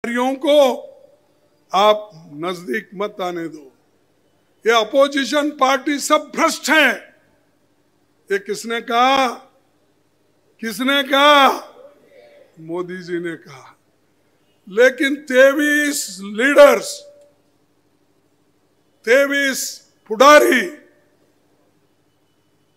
को आप नजदीक मत आने दो। ये अपोजिशन पार्टी सब भ्रष्ट हैं। ये किसने कहा? किसने कहा? मोदी जी ने कहा। लेकिन 23 लीडर्स, 23 पुढारी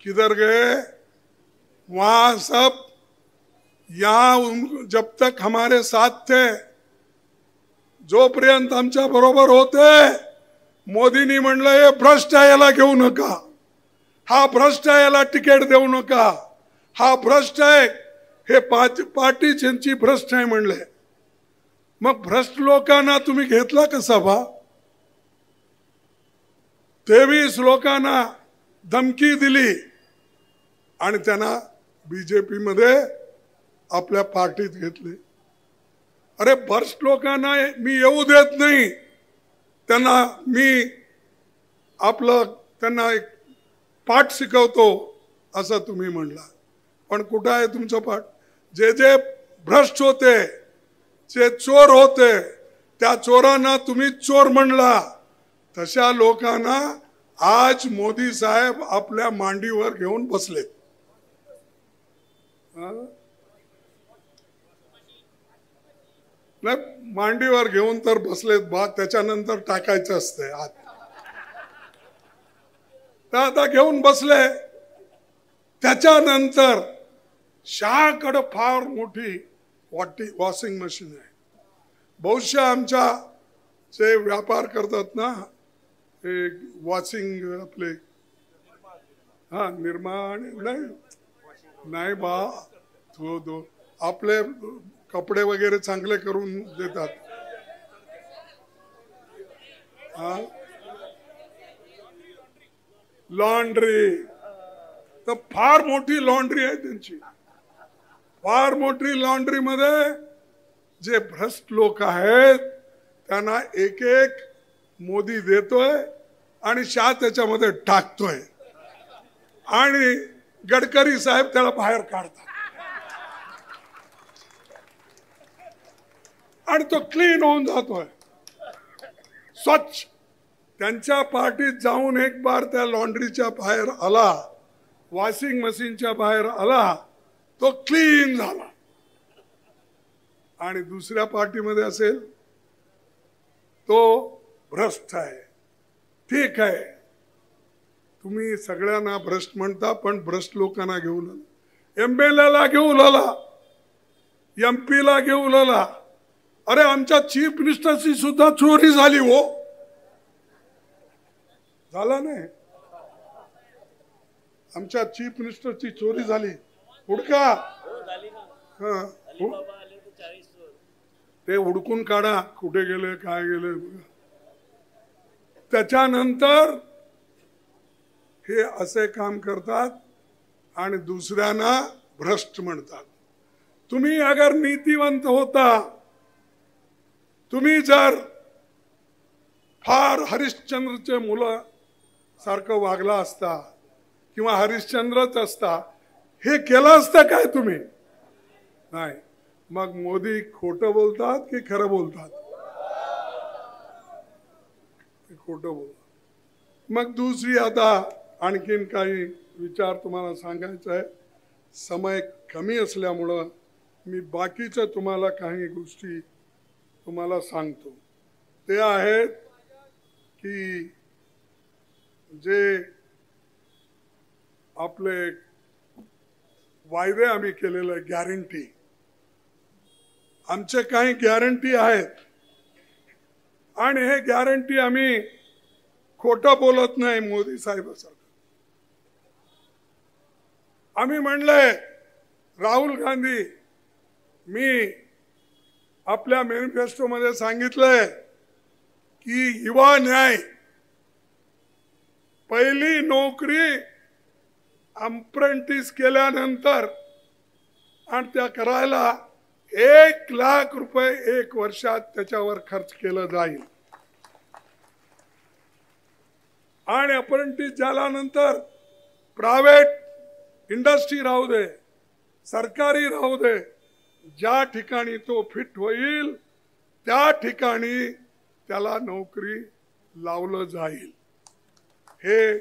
किधर गए? वहां सब, यहां जब तक हमारे साथ थे, जोपर्यंत आमच्या बरोबर होते, मोदींनी म्हणलं हे भ्रष्ट आहे, याला घेऊ नका, हा भ्रष्ट आहे, याला तिकीट देऊ नका, हा भ्रष्ट आहे, हे पार्टी ज्यांची भ्रष्ट आहे म्हणले। मग भ्रष्ट लोकांना तुम्ही घेतला कसा बा? 23 लोकांना धमकी दिली आणि त्यांना बीजेपी मध्ये आपल्या पार्टीत घेतले। अरे भ्रष्ट लोकांना मी येऊ देत नाही, त्यांना मी त्यांना एक पाठ शिकवतो असं तुम्ही म्हणला। पण कुठं आहे तुमचं पाठ? जे जे भ्रष्ट होते, जे चोर होते, त्या चोरांना तुम्ही चोर म्हणला। तशा लोकांना आज मोदी साहेब आपल्या मांडीवर घेऊन बसले। नाही, मांडीवर घेऊन तर बसलेत बा, त्याच्यानंतर टाकायचं असतंय आत। तर आता घेऊन बसले, त्याच्यानंतर शहाकडे फार मोठी वॉशिंग मशीन आहे। बहुशा आमच्या जे व्यापार करतात ना, हे वॉशिंग आपले, हा निर्माण नाही बा, तो आपले कपडे वगैरे चांगले करून देतात। लॉन्ड्री, तर फार मोठी लॉन्ड्री आहे त्यांची। फार मोठी लॉन्ड्री मध्ये जे भ्रष्ट लोक आहेत त्यांना एक एक मोदी देतोय आणि शाह त्याच्यामध्ये टाकतोय आणि गडकरी साहेब त्याला बाहेर काढतात आणि तो क्लीन होऊन जातोय, स्वच्छ। त्यांच्या पार्टीत जाऊन एक बार त्या लॉन्ड्रीच्या बाहेर आला, वॉशिंग मशीनच्या बाहेर आला, तो क्लीन झाला। आणि दुसऱ्या पार्टीमध्ये असेल तो भ्रष्ट आहे। ठीक आहे, तुम्ही सगळ्यांना भ्रष्ट म्हणता, पण भ्रष्ट लोकांना घेऊन MLA ला घेऊन आला, MP ला घेऊन आला। अरे आमच्या चीफ मिनिस्टरची सुद्धा चोरी झाली हो, झाला नाही? आमच्या चीफ मिनिस्टरची चोरी झाली, हुडका, हा ते हुडकून काढा, कुठे गेले काय गेले। त्याच्यानंतर हे असे काम करतात आणि दुसऱ्यांना भ्रष्ट म्हणतात। तुम्ही अगर नीतिवंत होता, तुम्ही जर फार हरिश्चंद्रचे मुलं सारखं वागला असता किंवा हरिश्चंद्रच असता, हे केलं असतं काय तुम्ही? नाही। मग मोदी खोटं बोलतात की खरं बोलतात? खोटं बोलतात। मग दुसरी, आता आणखीन काही विचार तुम्हाला सांगायचा आहे, समय कमी असल्यामुळं मी बाकीच्या तुम्हाला काही गोष्टी तुम्हाला सांगतो। ते आहेत की जे आपले वायदे आम्ही केलेले, गॅरंटी, आमचे काही गॅरंटी आहेत आणि हे गॅरंटी आम्ही खोटं बोलत नाही। मोदी साहेबांसारखं आम्ही म्हणलंय, राहुल गांधी, मी आपल्या मॅनिफेस्टो मध्ये सांगितलंय की युवा न्याय, पहिली नोकरी अप्रेंटिस केल्यानंतर आणि त्या करायला 1 लाख रुपये 1 वर्षात त्याच्यावर खर्च केला जाईल। आणि अप्रेंटिस झाल्यानंतर प्रायव्हेट इंडस्ट्री राहू दे, सरकारी राहू दे, ज्या ठिकाणी तो फिट होईल त्या ठिकाणी त्याला नोकरी लावलं जाईल। हे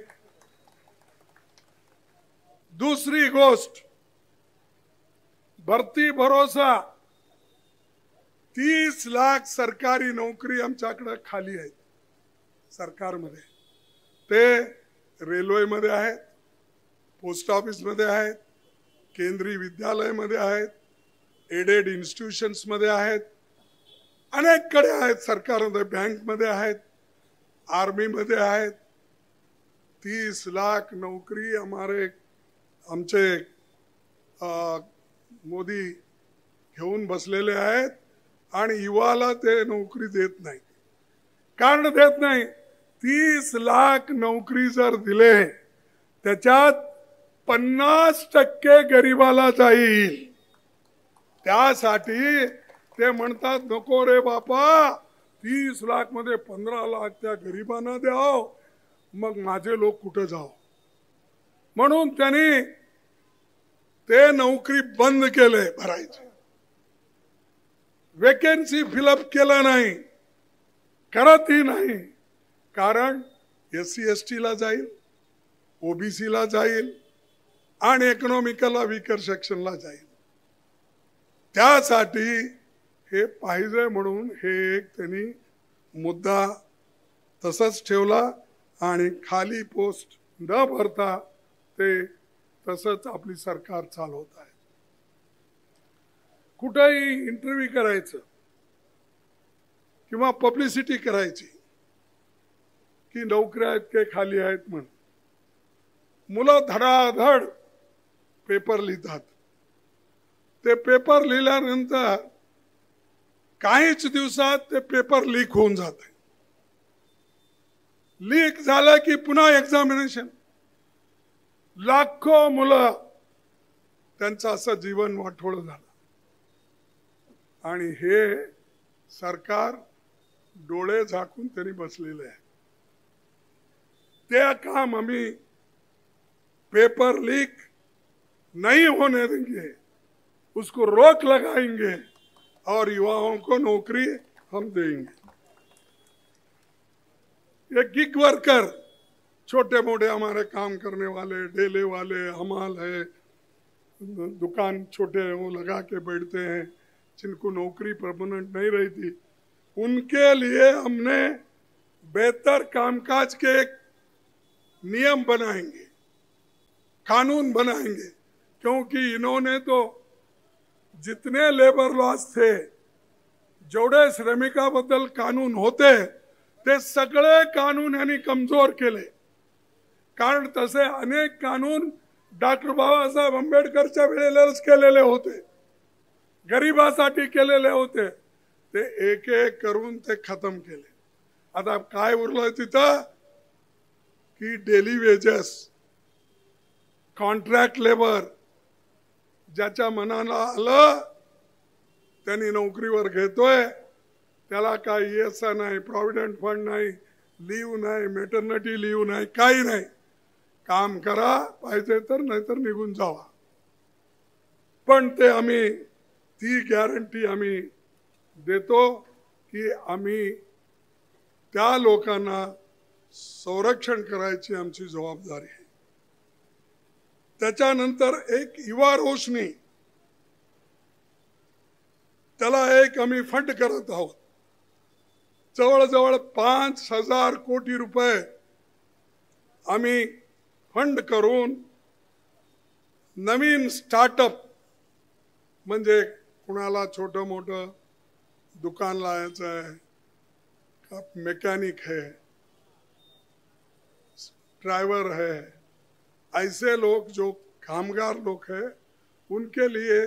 दुसरी गोष्ट, भरती भरोसा 30 लाख सरकारी नोकरी आमच्याकडे खाली आहेत सरकारमध्ये। ते रेल्वेमध्ये आहेत, पोस्ट ऑफिसमध्ये आहेत, केंद्रीय विद्यालयामध्ये आहेत, एडेड इन्स्टिट्यूशन्स मध्ये आहेत, अनेक कडे आहेत सरकारमध्ये, बँकमध्ये आहेत, आर्मीमध्ये आहेत। 30 लाख नौकरी आमचे मोदी घेऊन बसलेले आहेत आणि युवाला ते नोकरी देत नाही। कारण देत नाही, 30 लाख नोकरी जर दिले त्याच्यात 50% गरिबाला जाईल। त्यासाठी ते म्हणतात नको रे बापा, 30 लाख मध्ये 15 लाख त्या गरिबांना द्याव, मग माझे लोक कुठे जाव। म्हणून त्यांनी ते नोकरी बंद केले भरायचे, वेकेन्सी फिलअप केलं नाही, करतही नाही। कारण SC/ST ला जाईल, OBC ला जाईल आणि इकॉनॉमिकला वीकर सेक्शनला जाईल। त्यासाठी हे पाहिजे म्हणून हे एक त्यांनी मुद्दा तसंच ठेवला आणि खाली पोस्ट न भरता ते तसंच आपली सरकार चालवत आहे। कुठेही इंटरव्ह्यू करायचं किंवा पब्लिसिटी करायची की नोकऱ्या इतके खाली आहेत म्हणून, मुलं धडाधड पेपर लिहितात। ते पेपर लिहिल्यानंतर काहीच दिवसात ते पेपर लीक होऊन जाते। लीक झालं की पुन्हा एक्झामिनेशन, लाखो मुलं त्यांचं असं जीवन वाटोळं झालं। आणि हे सरकार डोळे झाकून त्यांनी बसलेले आहे। ते काम आम्ही पेपर लीक नहीं होने देंगे, उसको रोक लगाएंगे और युवाओं को नौकरी हम देंगे। ये गिग वर्कर, छोटे मोटे हमारे काम करने वाले, ठेले वाले, हमाल है, दुकान छोटे वो लगा के बैठते हैं, जिनको नौकरी परमानेंट नहीं रहती, उनके लिए हमने बेहतर कामकाज के एक नियम बनाएंगे, कानून बनाएंगे। क्योंकि इन्होंने तो जितने लेबर लॉज थे, जेवढे श्रमिकाबद्दल कानून होते, ते सगळे कानून यांनी कमजोर केले। कारण तसे अनेक कानून डॉक्टर बाबासाहेब आंबेडकरच्या वेळेलाच केलेले होते, गरिबासाठी केलेले होते। ते एक एक करून ते खत्म केले। आता काय उरलं तिथं की डेली वेजेस, कॉन्ट्रॅक्ट लेबर, ज्याच्या मनाला आलं त्यांनी नोकरीवर घेतोय, त्याला काही ESI नाही, प्रॉव्हिडंट फंड नाही, लीव नाही, मॅटर्निटी लीव नाही, काही नाही। काम करा पाहिजे तर, नाहीतर निघून जावा। पण ते आम्ही ती गॅरंटी आम्ही देतो की आम्ही त्या लोकांना संरक्षण करायची आमची जबाबदारी आहे। त्याच्यानंतर एक युवा रोशनी, त्याला एक आम्ही फंड करत आहोत। जवळजवळ 5,000 कोटी रुपये आम्ही फंड करून नवीन स्टार्टअप, म्हणजे कुणाला छोटं मोठं दुकान लावायचं आहे, मैकेनिक है, ड्राइवर है, ऐसे लोग जो कामगार लोग हैं, उनके लिए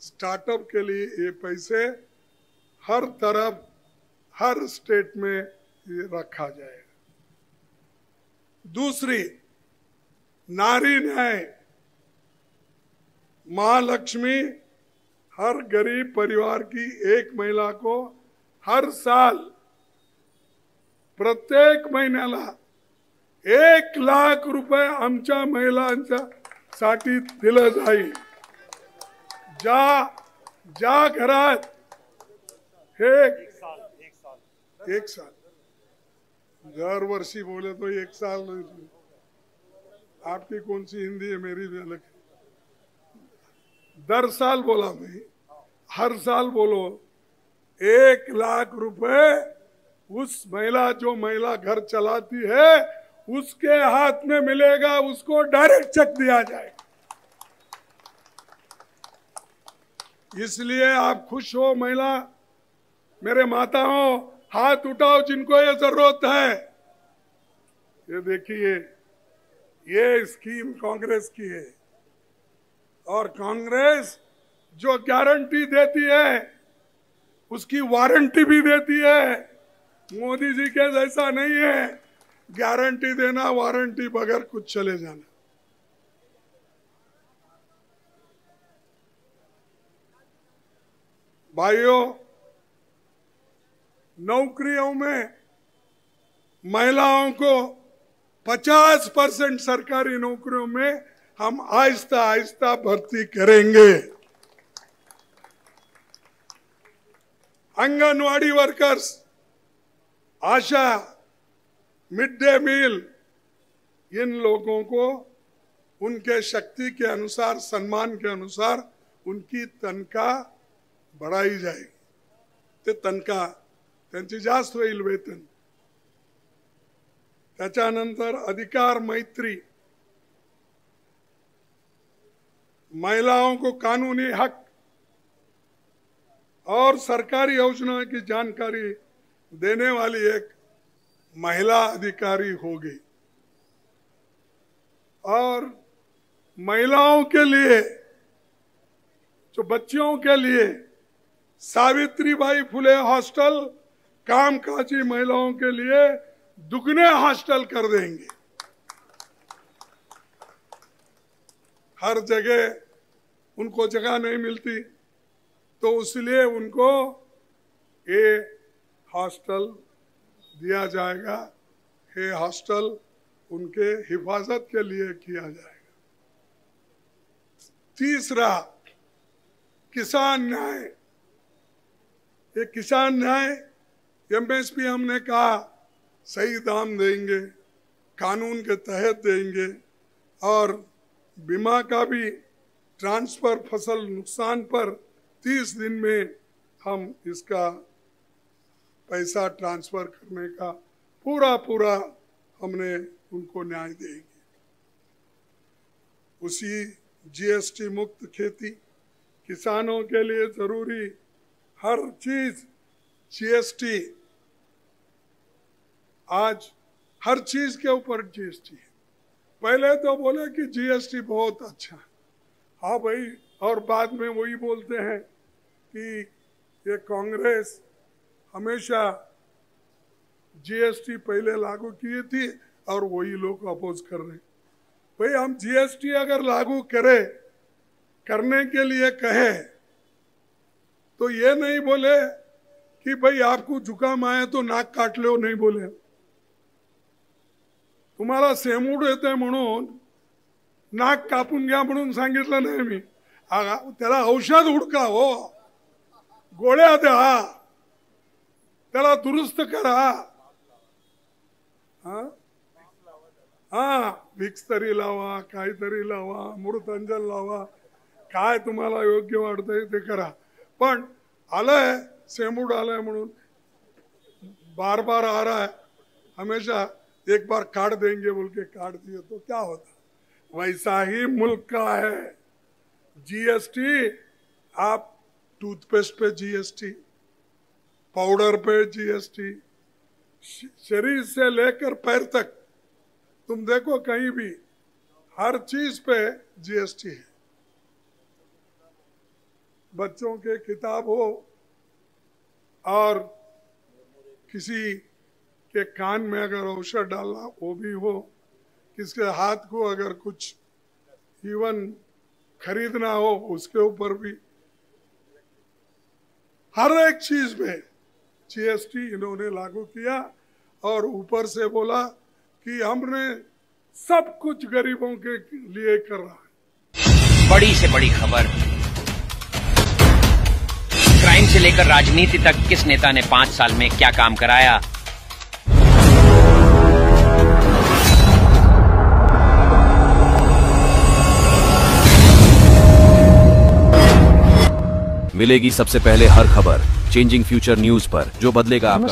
स्टार्टअप के लिए ये पैसे हर तरफ, हर स्टेट में ये रखा जाएगा। दूसरी, नारी न्याय, महालक्ष्मी हर गरीब परिवार की एक महिला को हर साल प्रत्येक महिन्याला 1 लाख रुपये आमच्या महिलांच्या साठी दिलं जाईल। ज्या घरात हे एक साल, दरवर्षी बोले तो एक साल नहीं। आपकी कौन सी हिंदी है, मेरी भी अलग है। दर साल बोला मैं, हर साल बोलो। 1,00,000 रुपए उस महिला, जो महिला घर चलाती है, उसके हाथ में मिलेगा, उसको डायरेक्ट चेक दिया जाएगा। इसलिए आप खुश हो महिला, मेरे माताओं, हाथ उठाओ जिनको ये जरूरत है। ये देखिए, ये स्कीम कांग्रेस की है, और कांग्रेस जो गारंटी देती है उसकी वारंटी भी देती है। मोदी जी के जैसा नहीं है, गारंटी देना, वारंटी बगैर कुछ चले जाना। भाइयों, नौकरियों में महिलाओं को 50% सरकारी नौकरियों में हम आहिस्ता आहिस्ता भर्ती करेंगे। Anganwadi workers, ASHA, mid day meal, इन लोगों को उनके शक्ति के अनुसार, सम्मान के अनुसार उनकी तनख्वाह बढ़ाई जाएगी। ते तनख्वाह त्यांची जास्त होईल, वेतन। त्याच्यानंतर अधिकार मैत्री, महिलाओं को कानूनी हक और सरकारी योजनाओं की जानकारी देने वाली एक महिला अधिकारी होगी। और महिलाओं के लिए, जो बच्चियों के लिए सावित्रीबाई फुले हॉस्टल, कामकाजी महिलाओं के लिए दुगने हॉस्टल कर देंगे। हर जगह उनको जगह नहीं मिलती, तो इसलिए उनको ये हॉस्टल दिया जाएगा। ये हॉस्टल उनके हिफाजत के लिए किया जाएगा। तीसरा, किसान न्याय। ये किसान न्याय, एमएसपी हमने कहा सही दाम देंगे, कानून के तहत देंगे, और बीमा का भी ट्रांसफर, फसल नुकसान पर 30 दिन में हम इसका पैसा ट्रांसफर करने का पूरा हमने उनको न्याय देंगे। उसी जीएसटी मुक्त खेती, किसानों के लिए जरूरी हर चीज जीएसटी, आज हर चीज के ऊपर जीएसटी है। पहले तो बोले कि जीएसटी बहुत अच्छा है, हाँ भाई, और बाद में वही बोलते हैं कि ये कांग्रेस हमेशा जीएसटी पहले लागू किए थी और वही लोग अपोज कर रहे हैं। भाई, हम जीएसटी अगर लागू करने के लिए कहे तो ये नहीं बोले कि भाई आपको जुकाम आया तो नाक काट लो, नहीं बोले। तुम्हाला सेमूड येते म्हणून नाक कापून घ्या म्हणून सांगितलं नाही मी। त्याला औषध हुडका, हो, गोळ्या द्या, त्याला दुरुस्त करा। विक्स तरी लावा, काहीतरी लावा, मूर्तांजन लावा, काय तुम्हाला योग्य वाटतंय ते करा। पण आलंय, सेमूड आलंय म्हणून बार बार आ रहा है, हमेशा एक बार काट देंगे बोल के काट दिए तो क्या होता। वैसा ही मुल्क का है जीएसटी। आप टूथपेस्ट पे जीएसटी, पाउडर पे जीएसटी, शरीर से लेकर पैर तक तुम देखो कहीं भी हर चीज पे जीएसटी है। बच्चों के किताब हो और किसी के कान में अगर औषध डालना वो भी हो, किसके हाथ को अगर कुछ इवन खरीदना हो उसके ऊपर भी, हर एक चीज में जीएसटी इन्होंने लागू किया। और ऊपर से बोला कि हमने सब कुछ गरीबों के लिए कर रहा है। बड़ी से बड़ी खबर, क्राइम इंजीनियरिंग से लेकर राजनीति तक किस नेता ने 5 साल में क्या काम कराया। मिलेगी सबसे पहले हर खबर चेंजिंग फ्यूचर न्यूज पर, जो बदलेगा आपका